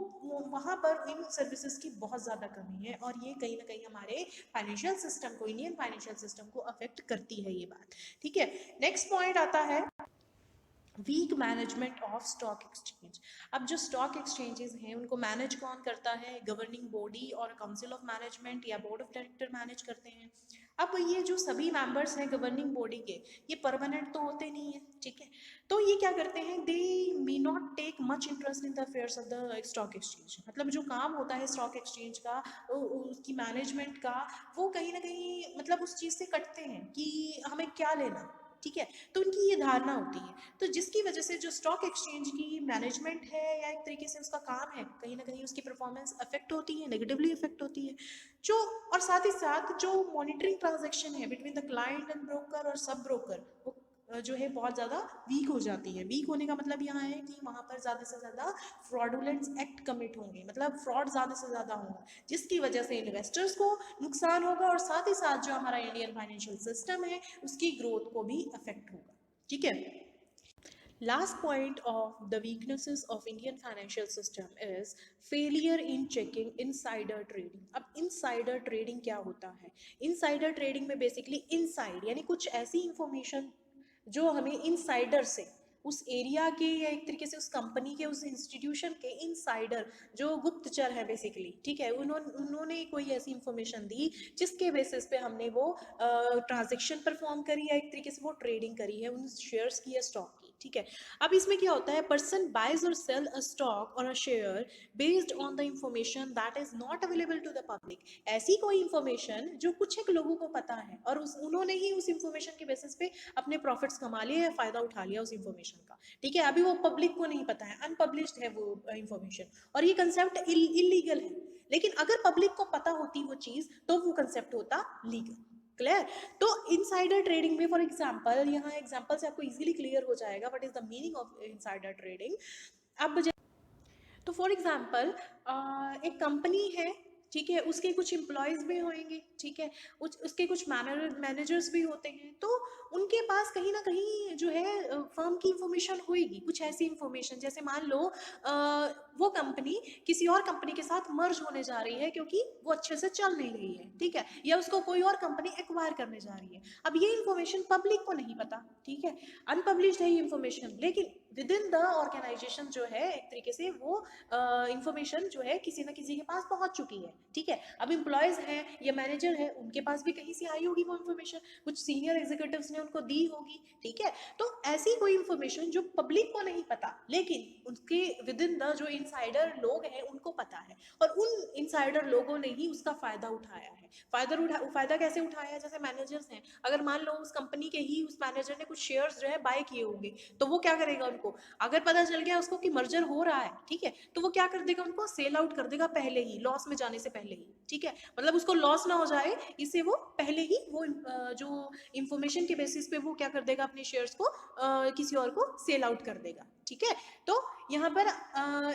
वहाँ पर इन सर्विसेज की बहुत ज़्यादा कमी है, और ये कहीं ना कहीं हमारे फाइनेंशियल सिस्टम को, इंडियन फाइनेंशियल सिस्टम को अफेक्ट करती है ये बात। ठीक है, नेक्स्ट पॉइंट आता है weak management of stock exchange. अब जो स्टॉक एक्सचेंजेस हैं उनको मैनेज कौन करता है, गवर्निंग बॉडी और काउंसिल ऑफ मैनेजमेंट या बोर्ड ऑफ डायरेक्टर मैनेज करते हैं। अब ये जो सभी मेंबर्स हैं गवर्निंग बॉडी के, ये परमानेंट तो होते नहीं है। ठीक है, तो ये क्या करते हैं, they may not take much interest in the affairs of the stock exchange, मतलब जो काम होता है स्टॉक एक्सचेंज का, उसकी मैनेजमेंट का, वो कहीं ना कहीं मतलब उस चीज़ से कटते हैं कि हमें क्या लेना। ठीक है, तो उनकी ये धारणा होती है, तो जिसकी वजह से जो स्टॉक एक्सचेंज की मैनेजमेंट है या एक तरीके से उसका काम है, कहीं ना कहीं उसकी परफॉर्मेंस अफेक्ट होती है, नेगेटिवली अफेक्ट होती है। जो और साथ ही साथ जो मॉनिटरिंग ट्रांजैक्शन है between the client and broker और सब ब्रोकर, वो जो है बहुत ज़्यादा वीक हो जाती है। वीक होने का मतलब यहाँ है कि वहाँ पर ज़्यादा से ज़्यादा फ्रॉडुलेंट एक्ट कमिट होंगे, मतलब फ्रॉड ज़्यादा से ज़्यादा होगा, जिसकी वजह से इन्वेस्टर्स को नुकसान होगा और साथ ही साथ जो हमारा इंडियन फाइनेंशियल सिस्टम है उसकी ग्रोथ को भी अफेक्ट होगा। ठीक है, last point of the weaknesses of Indian financial system is failure in checking insider trading। अब insider trading क्या होता है, insider trading में basically inside यानी कुछ ऐसी information जो हमें insider से, उस एरिया के या एक तरीके से उस कंपनी के, उस इंस्टीट्यूशन के इनसाइडर जो गुप्तचर है बेसिकली, ठीक है, उन्होंने कोई ऐसी इंफॉर्मेशन दी जिसके बेसिस पे हमने वो ट्रांजेक्शन परफॉर्म करी या एक तरीके से वो ट्रेडिंग करी है उन शेयर्स की या स्टॉक की। ठीक है। अब इसमें क्या होता है, पर्सन बाइज और सेल अ स्टॉक और a share based on the information that is not available to the public. ऐसी कोई इंफॉर्मेशन जो कुछ एक लोगों को पता है और उन्होंने ही उस इंफॉर्मेशन के बेसिस पे अपने प्रॉफिट्स कमा लिए या फायदा उठा लिया उस इंफॉर्मेशन का, ठीक है। अभी वो पब्लिक को नहीं पता है, अनपब्लिश्ड है वो इंफॉर्मेशन, और ये कंसेप्ट इलीगल है। लेकिन अगर पब्लिक को पता होती वो चीज तो वो कंसेप्ट होता लीगल। क्लियर। तो इनसाइडर ट्रेडिंग में फॉर एग्जांपल, यहाँ एग्जांपल से आपको इजीली क्लियर हो जाएगा what is the meaning of insider trading. अब तो फॉर एग्जांपल एक कंपनी है, ठीक है, उसके कुछ एम्प्लॉयज भी होंगे, ठीक है, उसके कुछ मैनेजर्स भी होते हैं, तो उनके पास कहीं ना कहीं जो है फर्म की इंफॉर्मेशन होगी, कुछ ऐसी इंफॉर्मेशन जैसे मान लो वो कंपनी किसी और कंपनी के साथ मर्ज होने जा रही है क्योंकि वो अच्छे से चल नहीं रही है, ठीक है, या उसको कोई और कंपनी एक्वायर करने जा रही है। अब ये इंफॉर्मेशन पब्लिक को नहीं पता, ठीक है, अनपब्लिश्ड है ये इंफॉर्मेशन, लेकिन विद इन द ऑर्गेनाइजेशन जो है एक तरीके से वो इंफॉर्मेशन जो है किसी ना किसी के पास पहुंच चुकी है, ठीक है। अब एम्प्लॉयज हैं या मैनेजर है, उनके पास भी कहीं से आई होगी वो इंफॉर्मेशन, कुछ सीनियर एग्जीक्यूटिव्स ने उनको दी होगी, ठीक है। तो ऐसी कोई इंफॉर्मेशन जो पब्लिक को नहीं पता लेकिन उनके विद इन द जो इनसाइडर लोग हैं उनको पता है, और उन इनसाइडर लोगों ने ही उसका फायदा उठाया है। फायदा कैसे उठाया, जैसे मैनेजर्स हैं, अगर मान लो उस कंपनी के ही उस मैनेजर ने कुछ शेयर्स जो है बाय किए होंगे, तो वो क्या करेगा, उनको अगर पता चल गया उसको कि मर्जर हो रहा है, ठीक है, तो वो क्या कर देगा, उनको सेल आउट कर देगा पहले ही, लॉस में जाने से पहले ही, ठीक है, मतलब उसको लॉस ना हो जाए इससे वो पहले ही वो जो इंफॉर्मेशन के बेसिस पे वो क्या कर देगा, अपने शेयर्स को किसी और को सेल आउट कर देगा, ठीक है। तो यहाँ पर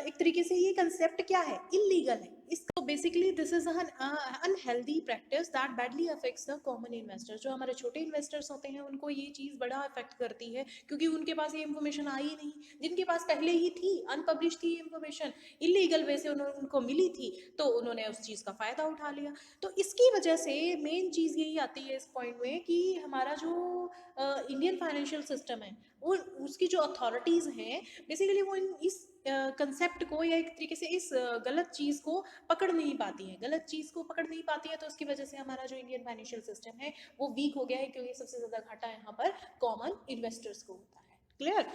एक तरीके से ये कंसेप्ट क्या है, इलीगल है। इसको basically this is unhealthy practice that badly affects the common investors. जो हमारे छोटे इन्वेस्टर्स होते हैं उनको ये चीज़ बड़ा अफेक्ट करती है क्योंकि उनके पास ये इन्फॉर्मेशन आई नहीं, जिनके पास पहले ही थी, अनपब्लिश थी इन्फॉर्मेशन, इलीगल वे से उनको मिली थी, तो उन्होंने उस चीज़ का फ़ायदा उठा लिया। तो इसकी वजह से मेन चीज़ यही आती है इस पॉइंट में कि हमारा जो इंडियन फाइनेंशियल सिस्टम है वो उसकी जो अथॉरिटीज़ हैं बेसिकली वो इस कंसेप्ट को या एक तरीके से इस गलत चीज़ को पकड़ नहीं पाती है, गलत चीज़ को पकड़ नहीं पाती है, तो उसकी वजह से हमारा जो इंडियन फाइनेंशियल सिस्टम है वो वीक हो गया है, क्योंकि सबसे ज़्यादा घाटा यहाँ पर कॉमन इन्वेस्टर्स को होता है। Clear.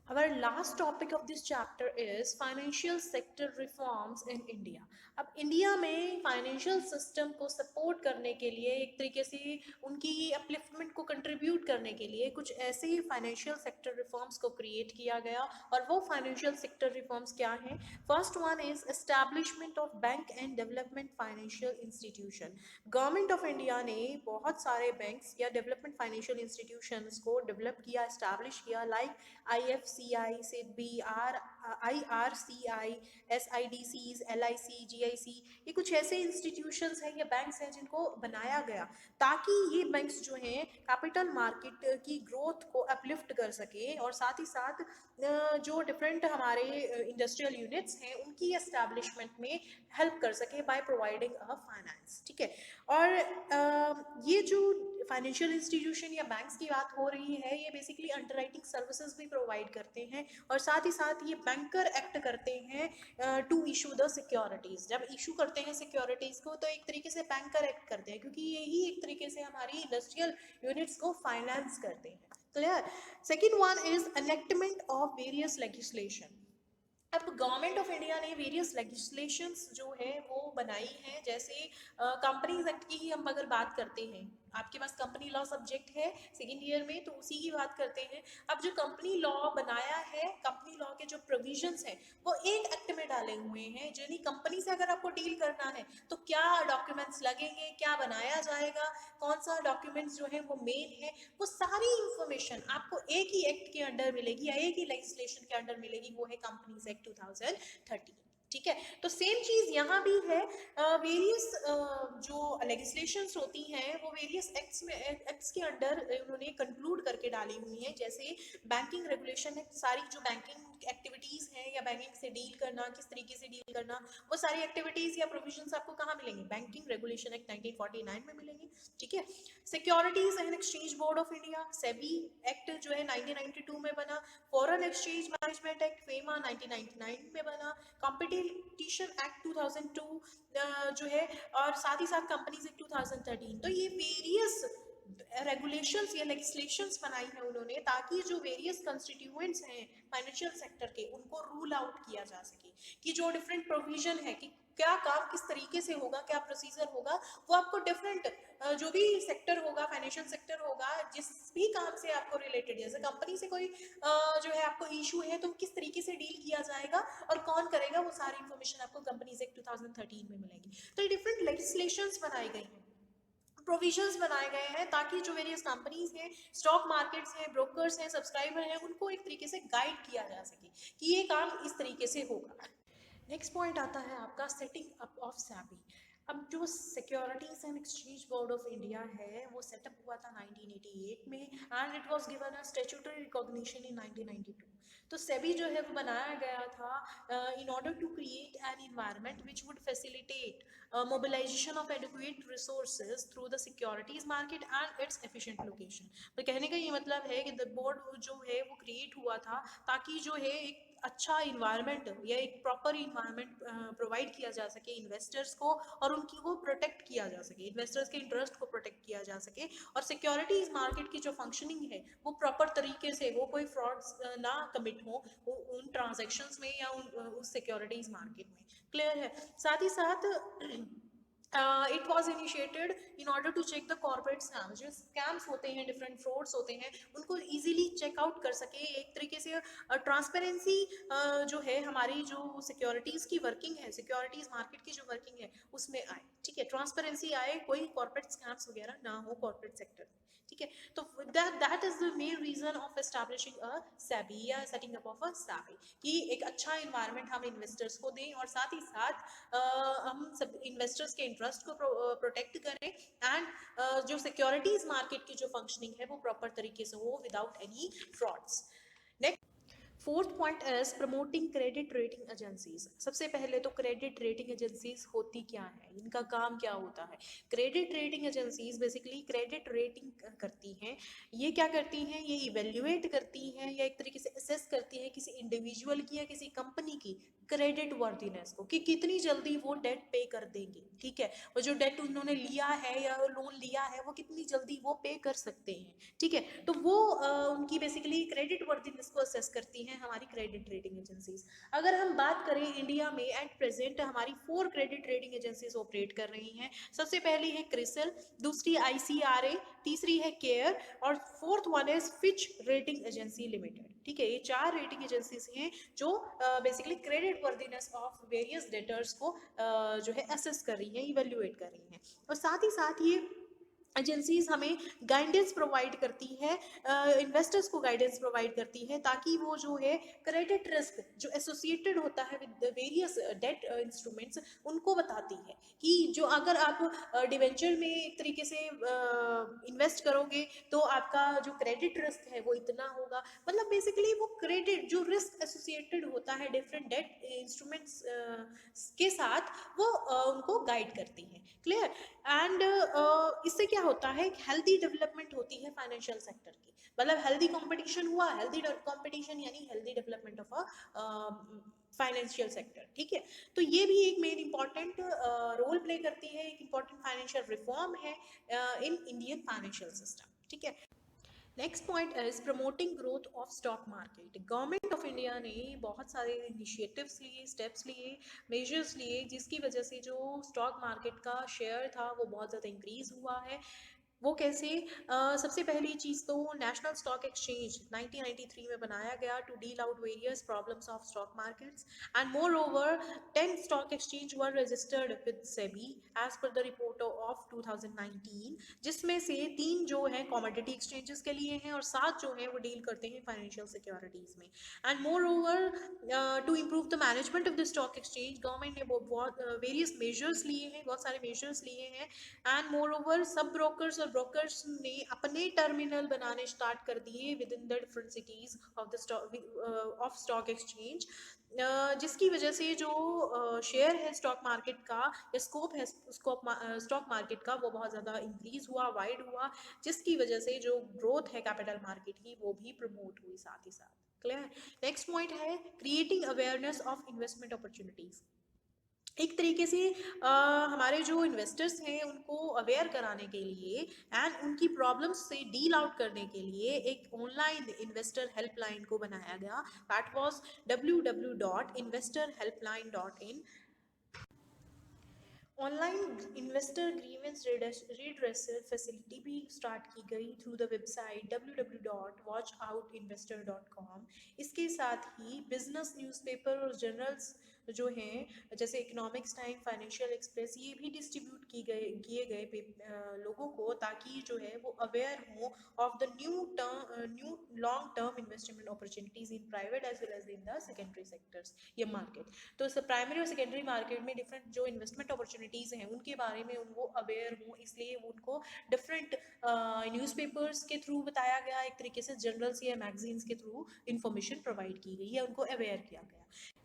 Our last topic of this chapter is financial sector reforms in India. अब इंडिया में फाइनेंशियल सिस्टम को सपोर्ट करने के लिए, एक तरीके से उनकी अपलिफ्टमेंट को कंट्रीब्यूट करने के लिए कुछ ऐसे फाइनेंशियल सेक्टर रिफॉर्म्स को क्रिएट किया गया। और वो फाइनेंशियल सेक्टर रिफॉर्म्स क्या हैं? First one is establishment of bank and development financial institution. Government of India ने बहुत सारे बैंक्स या डेवलपमेंट फाइनेंशियल इंस्टीट्यूशंस को डेवलप किया, एस्टैब्लिश किया, like IFCI, SIDBI, IRCI, SIDCs, LIC, GIC, ये कुछ ऐसे इंस्टीट्यूशंस हैं या बैंक्स हैं जिनको बनाया गया ताकि ये बैंक्स जो हैं कैपिटल मार्केट की ग्रोथ को अपलिफ्ट कर सके और साथ ही साथ जो डिफरेंट हमारे इंडस्ट्रियल यूनिट्स हैं उनकी एस्टैब्लिशमेंट में हेल्प कर सके बाय प्रोवाइडिंग अ फाइनेंस, ठीक है। और ये जो फाइनेंशियल इंस्टीट्यूशन या बैंक्स की बात हो रही है ये बेसिकली अंडरराइटिंग सर्विसेज भी प्रोवाइड करते हैं और साथ ही साथ ये बैंकर एक्ट करते हैं टू इशू द सिक्योरिटीज। जब इशू करते हैं सिक्योरिटीज को तो एक तरीके से बैंकर एक्ट करते हैं क्योंकि यही एक तरीके से हमारी इंडस्ट्रियल यूनिट्स को फाइनेंस करते हैं। Clear. Second one is enactment of various legislation. अब गवर्नमेंट ऑफ इंडिया ने वेरियस लेजिस्लेशंस जो है वो बनाई हैं, जैसे कंपनीज एक्ट की ही हम अगर बात करते हैं, आपके पास कंपनी लॉ सब्जेक्ट है सेकेंड ईयर में तो उसी की बात करते हैं। अब जो कंपनी लॉ बनाया है, कंपनी लॉ के जो प्रोविजंस हैं वो एक एक्ट में डाले हुए हैं, यानी कंपनी से अगर आपको डील करना है तो क्या डॉक्यूमेंट्स लगेंगे, क्या बनाया जाएगा, कौन सा डॉक्यूमेंट्स जो है वो मेन है, वो सारी इंफॉर्मेशन आपको एक ही एक्ट के अंडर मिलेगी या एक ही लेजिस्लेशन के अंडर मिलेगी, वो है कंपनीज एक्ट 2013, ठीक है। तो सेम चीज यहाँ भी है, वेरियस जो लेजिस्लेशंस होती हैं वो वेरियस एक्ट्स के अंडर उन्होंने कंक्लूड करके डाली हुई हैं, जैसे बैंकिंग रेगुलेशन एक्ट, सारी जो बैंकिंग एक्टिविटीज हैं या बैंकिंग से डील करना, किस तरीके से डील करना, वो सारी एक्टिविटीज या प्रोविजंस आपको कहाँ मिलेंगी? बैंकिंग रेगुलेशन एक्ट 1949 में मिलेंगी, ठीक है। Securities and exchange board of India, SEBI act जो है 1992 में बना, foreign exchange management act FEMA 1999 में बना, कंपटीशन एक्ट 2002 जो है, और साथ ही साथ कंपनीज एक्ट 2013। तो ये वेरियस रेगुलेशंस या लेजिस्लेशंस बनाई है उन्होंने, ताकि जो वेरियस कंस्टिट्यूएंट्स हैं फाइनेंशियल सेक्टर के, उनको रूल आउट किया जा सके कि जो डिफरेंट प्रोविजन है कि क्या काम किस तरीके से होगा, क्या प्रोसीजर होगा, वो आपको डिफरेंट जो भी सेक्टर होगा, फाइनेंशियल सेक्टर होगा, जिस भी काम से आपको रिलेटेड, जैसे कंपनी से कोई जो है आपको इशू है तो किस तरीके से डील किया जाएगा और कौन करेगा, वो सारी इंफॉर्मेशन आपको कंपनीज एक्ट 2013 में मिलेगी। तो डिफरेंट लेजिस्लेशंस बनाई गई हैं, प्रोविजंस बनाए गए हैं, ताकि जो वेरियस कंपनीज हैं, स्टॉक मार्केट्स हैं, ब्रोकर्स हैं, सब्सक्राइबर हैं, उनको एक तरीके से गाइड किया जा सके कि ये काम इस तरीके से होगा। नेक्स्ट पॉइंट आता है आपका सेटिंग अप ऑफ SEBI। अब जो securities and exchange board of India है, वो सेटअप हुआ था 1988 में, and it was given a statutory recognition in 1992। तो सेबी जो है वो बनाया गया था in order to create an environment which would facilitate mobilisation of adequate resources through the securities market and its efficient location. तो कहने का ये मतलब है कि द बोर्ड जो है वो क्रिएट हुआ था ताकि जो है एक अच्छा इन्वायरमेंट या एक प्रॉपर इन्वायरमेंट प्रोवाइड किया जा सके इन्वेस्टर्स को, और उनकी को प्रोटेक्ट किया जा सके, इन्वेस्टर्स के इंटरेस्ट को प्रोटेक्ट किया जा सके, और सिक्योरिटीज मार्केट की जो फंक्शनिंग है वो प्रॉपर तरीके से हो, कोई फ्रॉड्स ना कमिट हो उन ट्रांजेक्शन्स में या उस सिक्योरिटीज मार्केट में। क्लियर है? साथ ही साथ it was initiated in order to check the corporate scams, जो स्कैम्स होते हैं, डिफरेंट फ्रॉड्स होते हैं, उनको इजीली चेकआउट कर सके, एक तरीके से ट्रांसपेरेंसी जो है हमारी जो सिक्योरिटीज की वर्किंग है, सिक्योरिटीज मार्केट की जो वर्किंग है उसमें आए। ठीक है, ट्रांसपेरेंसी आए, कोई कॉर्पोरेट स्कैम्स वगैरह ना हो कॉर्पोरेट सेक्टर में। ठीक है, तो that is the main reason of establishing a SEBI या setting up of a SEBI, कि एक अच्छा इन्वायरमेंट हम इन्वेस्टर्स को दें और साथ ही साथ हम सब इन्वेस्टर्स के इंटरेस्ट को प्रोटेक्ट करें, एंड जो सिक्योरिटीज मार्केट की जो फंक्शनिंग है वो प्रॉपर तरीके से हो without any frauds. Fourth point is promoting credit rating agencies. सबसे पहले तो क्रेडिट रेटिंग एजेंसीज होती क्या है, इनका काम क्या होता है? Credit rating agencies basically credit rating करती हैं। ये क्या करती हैं? ये इवेल्युएट करती हैं या एक तरीके से असेस करती है किसी इंडिविजुअल की या किसी कंपनी की क्रेडिट वर्दीनेस को, कि कितनी जल्दी वो डेट पे कर देंगे। ठीक है, वो जो डेट उन्होंने लिया है या लोन लिया है वो कितनी जल्दी वो पे कर सकते हैं। ठीक है, तो वो उनकी बेसिकली क्रेडिट वर्दीनेस को असेस करती हैं हमारी क्रेडिट रेटिंग एजेंसीज। अगर हम बात करें इंडिया में एट प्रेजेंट हमारी 4 क्रेडिट रेटिंग एजेंसीज ऑपरेट कर रही हैं। सबसे पहली है क्रिसिल, दूसरी ICRA, तीसरी है केयर, और fourth one is Fitch rating agency limited. ठीक है, ये 4 रेटिंग एजेंसीज हैं जो basically credit worthiness of various debtors को जो है असेस कर रही हैं, इवेल्युएट कर रही हैं, और साथ ही साथ ये एजेंसीज हमें गाइडेंस प्रोवाइड करती है, इन्वेस्टर्स को गाइडेंस प्रोवाइड करती है, ताकि वो जो है क्रेडिट रिस्क जो एसोसिएटेड होता है विद वेरियस डेट इंस्ट्रूमेंट्स उनको बताती है कि जो अगर आप डिवेंचर में एक तरीके से इन्वेस्ट करोगे तो आपका जो क्रेडिट रिस्क है वो इतना होगा। मतलब बेसिकली वो क्रेडिट जो रिस्क एसोसिएटेड होता है डिफरेंट डेट इंस्ट्रूमेंट्स के साथ वो उनको गाइड करती हैं। क्लियर? एंड इससे क्या होता है, एक हेल्दी डेवलपमेंट होती है फाइनेंशियल सेक्टर की। मतलब हेल्दी कंपटीशन हुआ, हेल्दी कंपटीशन यानी healthy development of a financial sector. ठीक है, तो ये भी एक मेन इंपॉर्टेंट रोल प्ले करती है, एक इंपॉर्टेंट फाइनेंशियल रिफॉर्म है इन इंडियन फाइनेंशियल सिस्टम। ठीक है, next point is promoting growth of stock market. Government of India ने बहुत सारे इनिशिएटिव्स लिए, स्टेप्स लिए, मेजर्स लिए, जिसकी वजह से जो स्टॉक मार्केट का शेयर था वो बहुत ज़्यादा इंक्रीज हुआ है। वो कैसे? सबसे पहली चीज़ तो नेशनल स्टॉक एक्सचेंज 1993 में बनाया गया to deal out various problems of stock markets, and moreover 10 stock exchange were registered with SEBI as per the report of 2019, जिसमें से 3 जो हैं कॉमोडिटी एक्सचेंजेस के लिए हैं और 7 जो हैं वो डील करते हैं फाइनेंशियल सिक्योरिटीज़ में। And moreover to improve the management of the stock exchange government ने बहुत वेरियस मेजर्स लिए हैं, बहुत सारे मेजर्स लिए हैं। एंड मोर ओवर सब ब्रोकर्स और ब्रोकर्स ने अपने टर्मिनल बनाने स्टार्ट कर दिए with in the different cities of the stock exchange, जिसकी वजह से जो शेयर है स्टॉक मार्केट का या स्कोप है स्टॉक मार्केट का वो बहुत ज़्यादा इंक्रीज हुआ, वाइड हुआ, जिसकी वजह से जो ग्रोथ है कैपिटल मार्केट की वो भी प्रमोट हुई साथ ही साथ। क्लियर? नेक्स्ट पॉइंट है creating awareness of investment opportunities. एक तरीके से हमारे जो इन्वेस्टर्स हैं उनको अवेयर कराने के लिए एंड उनकी प्रॉब्लम्स से डील आउट करने के लिए एक ऑनलाइन इन्वेस्टर हेल्पलाइन को बनाया गया, that was www.investorhelpline.in। Online investor grievance redressal facility भी स्टार्ट की गई थ्रू द वेबसाइट www.watchoutinvestor.com। इसके साथ ही बिजनेस न्यूज़पेपर और जर्नल्स जो हैं जैसे इकोनॉमिक्स टाइम, फाइनेंशियल एक्सप्रेस, ये भी डिस्ट्रीब्यूट किए गए लोगों को, ताकि जो है वो अवेयर हो of the new long term investment opportunities in private as well as in the secondary sectors या मार्केट। तो प्राइमरी और सेकेंडरी मार्केट में डिफरेंट जो इन्वेस्टमेंट अपॉर्चुनिटीज़ हैं उनके बारे में उनको अवेयर हो, इसलिए उनको डिफरेंट न्यूज़पेपर्स के थ्रू बताया गया, एक तरीके से जर्नल्स या मैगजीन्स के थ्रू इंफॉर्मेशन प्रोवाइड की गई या उनको अवेयर किया गया।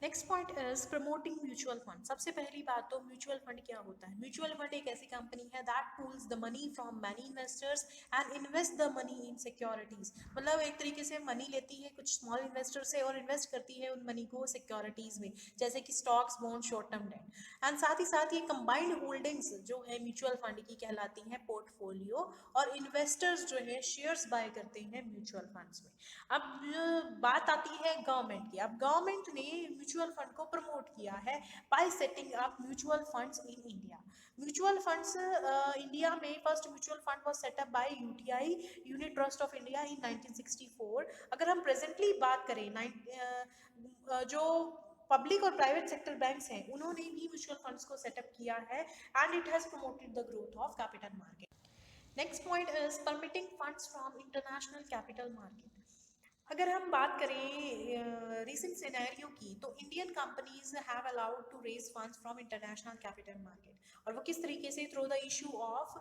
Next point is promoting mutual fund. सबसे पहली बात तो म्यूचुअल फंड क्या होता है। म्यूचुअल फंड एक ऐसी कंपनी है that pools the money from many investors and invest the money in securities. मतलब एक तरीके से मनी लेती है कुछ स्मॉल इन्वेस्टर से और इन्वेस्ट करती है उन मनी को सिक्योरिटीज में, जैसे कि stocks, bond, short term debt. And साथ ही साथ ये कंबाइंड होल्डिंग्स जो है म्यूचुअल फंड की कहलाती हैं पोर्टफोलियो, और इन्वेस्टर्स जो है शेयर्स बाय करते हैं म्यूचुअल फंड्स में। अब बात आती है गवर्नमेंट की। अब गवर्नमेंट ने म्यूचुअल फंड को प्रमोट किया है by setting up mutual funds in India. Mutual funds India में first mutual fund was set up by UTI, unit trust of India, in 1964। अगर हम प्रेजेंटली बात करें जो पब्लिक और प्राइवेट सेक्टर बैंक्स हैं उन्होंने भी म्यूचुअल फंड्स को सेटअप किया है and it has promoted the growth of capital market. Next point is permitting funds from international capital market. अगर हम बात करें रिसेंट सिनेरियो की, तो Indian companies have allowed to raise funds from international capital market, और वो किस तरीके से, through the issue of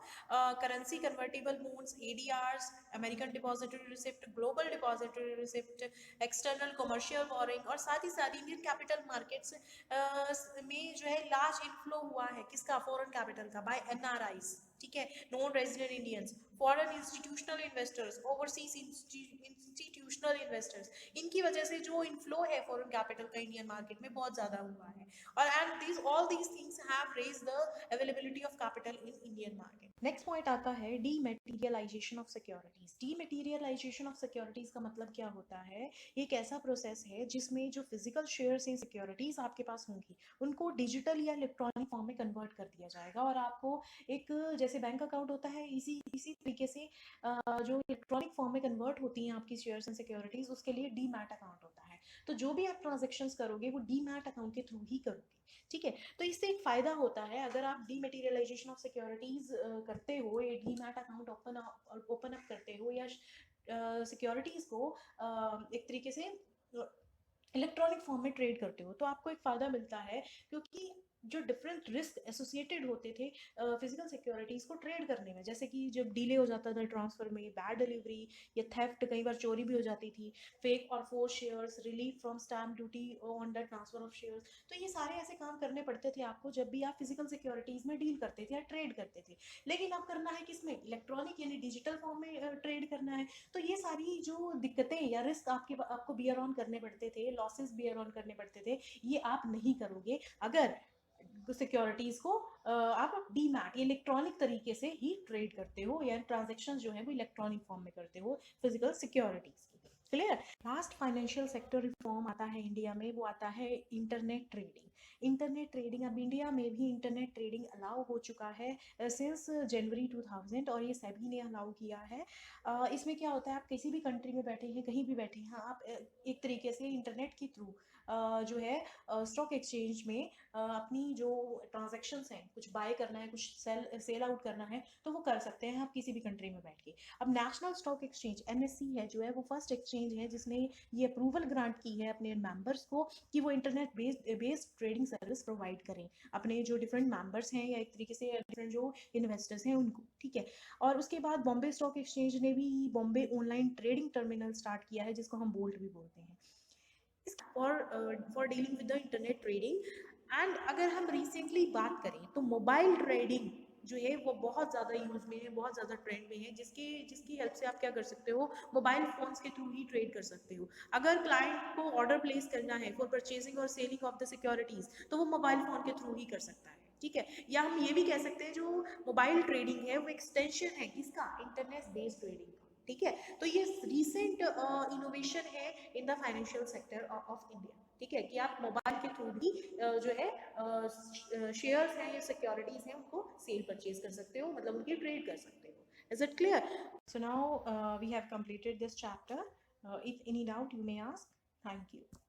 currency convertible bonds, ADRs, American depository receipt, global depository receipt, external commercial borrowing, और साथ ही साथ इंडियन कैपिटल मार्केट्स में जो है लार्ज इनफ्लो हुआ है किसका, फॉरेन कैपिटल का, बाय एनआरआईज, ठीक है, non resident Indians, foreign institutional investors, overseas institutional investors. इनकी वजह से जो इनफ्लो है फॉरेन कैपिटल का इंडियन मार्केट में बहुत ज्यादा हुआ है, और and this all these things have raised the availability of capital in Indian market. Next point आता है डीमेटीरियलाइजेशन ऑफ सिक्योरिटीज। डीमेटीरियलाइजेशन ऑफ सिक्योरिटीज का मतलब क्या होता है, एक ऐसा प्रोसेस है जिसमें जो फिजिकल शेयर्स हैं, सिक्योरिटीज आपके पास होंगी, उनको डिजिटल या इलेक्ट्रॉनिक फॉर्म में कन्वर्ट कर दिया जाएगा, और आपको एक जैसे बैंक अकाउंट होता है इसी इसी तरीके से जो इलेक्ट्रॉनिक फॉर्म में कन्वर्ट होती हैं आपकी शेयर्स एंड सिक्योरिटीज, उसके लिए डीमैट अकाउंट होता है। तो जो भी आप ट्रांजेक्शन्स करोगे वो डीमैट अकाउंट के थ्रू ही करोगे, ठीक है। तो इससे एक फायदा होता है, अगर आप डीमेटीरियलाइजेशन ऑफ सिक्योरिटीज करते हो, ये डीमैट अकाउंट ओपन अप करते हो, या सिक्योरिटीज को एक तरीके से इलेक्ट्रॉनिक फॉर्म में ट्रेड करते हो, तो आपको एक फ़ायदा मिलता है, क्योंकि जो डिफरेंट रिस्क एसोसिएटेड होते थे फिजिकल सिक्योरिटीज़ को ट्रेड करने में, जैसे कि जब डिले हो जाता था ट्रांसफ़र में, बैड डिलीवरी या थेफ्ट, कई बार चोरी भी हो जाती थी, फेक और force shares, relief from stamp duty on the transfer of shares, तो ये सारे ऐसे काम करने पड़ते थे आपको जब भी आप फिजिकल सिक्योरिटीज़ में डील करते थे या ट्रेड करते थे। लेकिन अब करना है किस में, इलेक्ट्रॉनिक यानी डिजिटल फॉर्म में ट्रेड करना है। तो ये सारी जो दिक्कतें या रिस्क आपको बियर ऑन करने पड़ते थे, लॉसेस बियर ऑन करने पड़ते थे, ये आप नहीं करोगे अगर सिक्योरिटीज को आप डीमैट इलेक्ट्रॉनिक तरीके से ही ट्रेड करते हो, या ट्रांजेक्शन जो है वो इलेक्ट्रॉनिक फॉर्म में करते हो फिजिकल सिक्योरिटीज की। Clear. Last financial sector reform आता है इंडिया में, वो आता है इंटरनेट ट्रेडिंग। इंटरनेट ट्रेडिंग, अब इंडिया में भी इंटरनेट ट्रेडिंग अलाउ हो चुका है सिंस जनवरी 2000, और ये सेबी ने अलाउ किया है। इसमें क्या होता है, आप किसी भी कंट्री में बैठे हैं, कहीं भी बैठे हैं, आप एक तरीके से इंटरनेट के थ्रू जो है स्टॉक एक्सचेंज में अपनी जो ट्रांजेक्शन्स हैं, कुछ बाय करना है, कुछ सेल आउट करना है, तो वो कर सकते हैं आप किसी भी कंट्री में बैठ के। अब नेशनल स्टॉक एक्सचेंज एनएससी है जो है, वो फर्स्ट एक्सचेंज है जिसने ये अप्रूवल ग्रांट की है अपने मेंबर्स को कि वो internet based trading service provide करें अपने जो डिफरेंट मेंबर्स हैं, या एक तरीके से डिफरेंट जो इन्वेस्टर्स हैं उनको, ठीक है। और उसके बाद बॉम्बे स्टॉक एक्सचेंज ने भी Bombay online trading terminal start किया है, जिसको हम बोल्ट भी बोलते हैं, for dealing with the internet trading. And अगर हम रिसेंटली बात करें तो मोबाइल ट्रेडिंग जो है वो बहुत ज़्यादा यूज़ में है, बहुत ज़्यादा ट्रेंड में है, जिसकी जिसकी हेल्प से आप क्या कर सकते हो, मोबाइल फ़ोन्स के थ्रू ही ट्रेड कर सकते हो। अगर क्लाइंट को ऑर्डर प्लेस करना है फॉर परचेजिंग और सेलिंग ऑफ द सिक्योरिटीज़, तो वो मोबाइल फ़ोन के थ्रू ही कर सकता है, ठीक है। या हम ये भी कह सकते हैं जो मोबाइल ट्रेडिंग है वो एक्सटेंशन है किसका, इंटरनेट बेस्ड ट्रेडिंग का, ठीक है। तो ये रिसेंट इनोवेशन है in the financial sector of India, ठीक है, कि आप मोबाइल के थ्रू भी जो है शेयर्स हैं या सिक्योरिटीज हैं उनको सेल परचेज कर सकते हो, मतलब उनकी ट्रेड कर सकते हो। Is it clear? So now we have completed this chapter. If any doubt you may ask. Thank you.